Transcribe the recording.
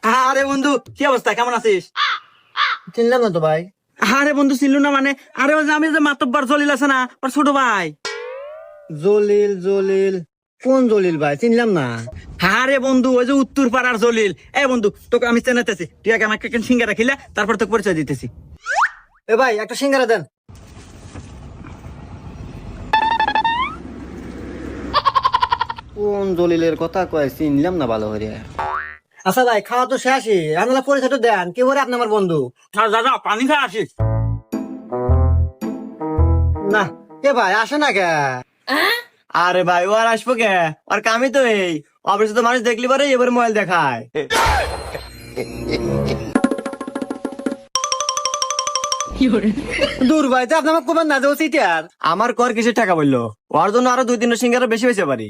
আরে বন্ধু, কি অবস্থা, কেমন আছিস? চিনলাম না তো ভাই। আরে বন্ধু, চিনলু না মানে? আরে ওই যে আমি যে মাতব্বর জলিল আছে না, ওর ছোট ভাই। জলিল জলিল, কোন জলিল ভাই? চিনলাম না। আরে বন্ধু, ওই যে উত্তর পাড়ার জলিল। এই বন্ধু, তোকে আমি চেনাতেছি, তুই আগে আমাকে সিঙ্গারা খিলা, তারপর তোকে পরিচয় দিতেছি। এ ভাই, একটা সিঙ্গারা দেন। কোন জলিলের কথা কয়, চিনলাম না ভালো করে। আচ্ছা ভাই, খাওয়া তো শেষই, আপনারা পরিচয় তো দেন, কে বলে আপনি আমার বন্ধু? যা যা, পানি খা আসিস। না, কে ভাই আসে না কে? আরে ভাই, ও আর আসবো কে? আর কামই তো এই অফিসে তো মানুষ দেখলি পারে এবার মোবাইল দেখায়। দূর ভাই, তো আপনি আমার কোবার না যাও সিটার। আমার কর কিসের টাকা বললো? ওর জন্য আরো 2-3 সিঙ্গারা বেশি হয়েছে পারি।